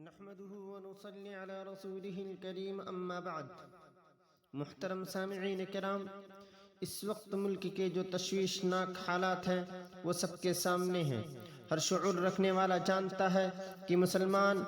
نحمده ونصلي على رسوله الكريم اما بعد. محترم سامعین کرام، اس وقت ملک کے جو تشویشناک حالات ہیں وہ سب کے سامنے ہیں. ہر شعور رکھنے والا جانتا ہے کہ مسلمان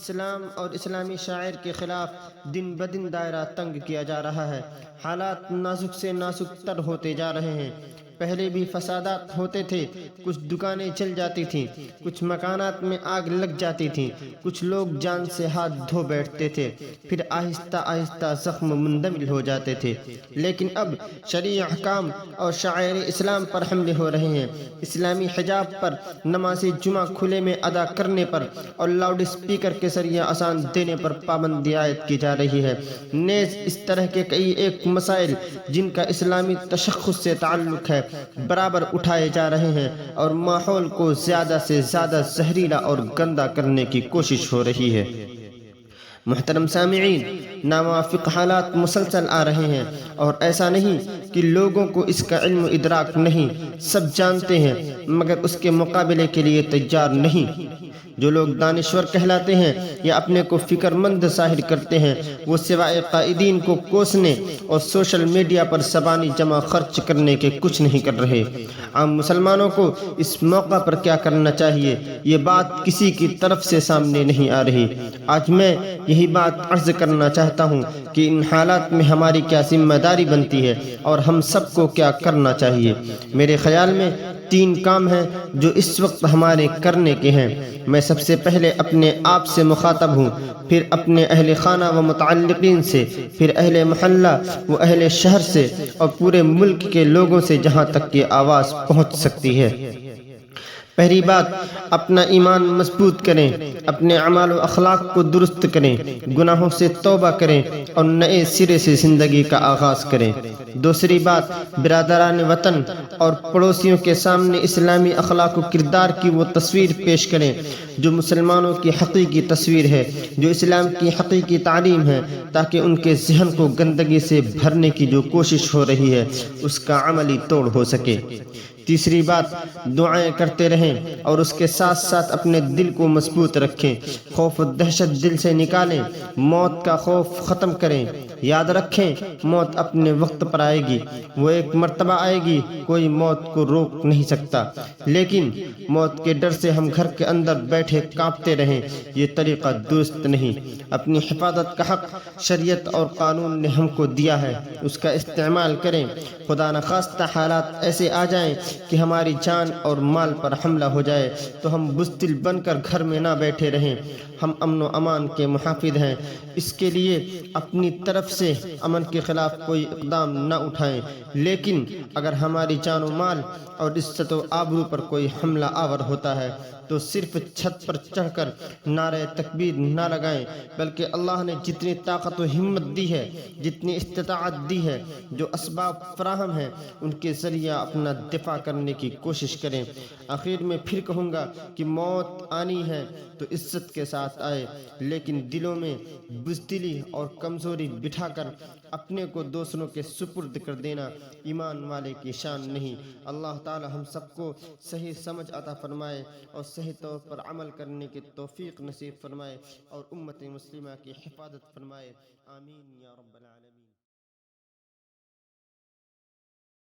اسلام اور اسلامی شاعر کے خلاف دن بدن دائرہ تنگ کیا جا رہا ہے. حالات نازک سے نازک تر ہوتے جا رہے ہیں. پہلے بھی فسادات ہوتے تھے، کچھ دکانیں چل جاتی تھیں، کچھ مکانات میں آگ لگ جاتی تھیں، کچھ لوگ جان سے ہاتھ دھو بیٹھتے تھے، پھر آہستہ آہستہ زخم مندمل ہو جاتے تھے. لیکن اب شرعی احکام اور شعائر اسلام پر حملے ہو رہے ہیں. اسلامی حجاب پر، نماز جمعہ کھلے میں ادا کرنے پر اور لاؤڈ اسپیکر کے ذریعے اذان دینے پر پابندی عائد کی جا رہی ہے. نیز اس طرح کے کئی ایک مسائل جن کا اسلامی تشخص سے تعلق ہے برابر اٹھائے جا رہے ہیں اور ماحول کو زیادہ سے زیادہ زہریلا اور گندا کرنے کی کوشش ہو رہی ہے. محترم سامعین، ناموافق حالات مسلسل آ رہے ہیں اور ایسا نہیں کہ لوگوں کو اس کا علم و ادراک نہیں، سب جانتے ہیں مگر اس کے مقابلے کے لیے تیار نہیں. جو لوگ دانشور کہلاتے ہیں یا اپنے کو فکر مند ظاہر کرتے ہیں، وہ سوائے قائدین کو کوسنے اور سوشل میڈیا پر زبانی جمع خرچ کرنے کے کچھ نہیں کر رہے. عام مسلمانوں کو اس موقع پر کیا کرنا چاہیے، یہ بات کسی کی طرف سے سامنے نہیں آ رہی. آج میں یہی بات عرض کرنا چاہتا ہوں کہ ان حالات میں ہماری کیا ذمہ داری بنتی ہے اور ہم سب کو کیا کرنا چاہیے. میرے خیال میں 3 کام ہیں جو اس وقت ہمارے کرنے کے ہیں. میں سب سے پہلے اپنے آپ سے مخاطب ہوں، پھر اپنے اہل خانہ و متعلقین سے، پھر اہل محلہ و اہل شہر سے اور پورے ملک کے لوگوں سے جہاں تک یہ آواز پہنچ سکتی ہے. پہلی بات، اپنا ایمان مضبوط کریں، اپنے اعمال و اخلاق کو درست کریں، گناہوں سے توبہ کریں اور نئے سرے سے زندگی کا آغاز کریں. دوسری بات، برادران وطن اور پڑوسیوں کے سامنے اسلامی اخلاق و کردار کی وہ تصویر پیش کریں جو مسلمانوں کی حقیقی تصویر ہے، جو اسلام کی حقیقی تعلیم ہے، تاکہ ان کے ذہن کو گندگی سے بھرنے کی جو کوشش ہو رہی ہے اس کا عملی توڑ ہو سکے. تیسری بات، دعائیں کرتے رہیں اور اس کے ساتھ ساتھ اپنے دل کو مضبوط رکھیں. خوف و دہشت دل سے نکالیں، موت کا خوف ختم کریں. یاد رکھیں، موت اپنے وقت پر آئے گی، وہ ایک مرتبہ آئے گی، کوئی موت کو روک نہیں سکتا. لیکن موت کے ڈر سے ہم گھر کے اندر بیٹھے کانپتے رہیں، یہ طریقہ درست نہیں. اپنی حفاظت کا حق شریعت اور قانون نے ہم کو دیا ہے، اس کا استعمال کریں. خدا نخواستہ حالات ایسے آ جائیں کہ ہماری جان اور مال پر حملہ ہو جائے تو ہم بزدل بن کر گھر میں نہ بیٹھے رہیں. ہم امن و امان کے محافظ ہیں، اس کے لیے اپنی طرف سے امن کے خلاف کوئی اقدام نہ اٹھائیں. لیکن اگر ہماری جان و مال اور عزت و آبرو پر کوئی حملہ آور ہوتا ہے تو صرف چھت پر چڑھ کر نعرہ تکبیر نہ لگائیں، بلکہ اللہ نے جتنی طاقت و ہمت دی ہے، جتنی استطاعت دی ہے، جو اسباب فراہم ہیں، ان کے ذریعہ اپنا دفاع کرنے کی کوشش کریں. آخر میں پھر کہوں گا کہ موت آنی ہے تو عزت کے ساتھ آئے، لیکن دلوں میں بزدلی اور کمزوری بٹھا کر اپنے کو دوسروں کے سپرد کر دینا ایمان والے کی شان نہیں. اللہ تعالی ہم سب کو صحیح سمجھ عطا فرمائے اور صحیح طور پر عمل کرنے کی توفیق نصیب فرمائے اور امت مسلمہ کی حفاظت فرمائے. آمین یا رب العالمین.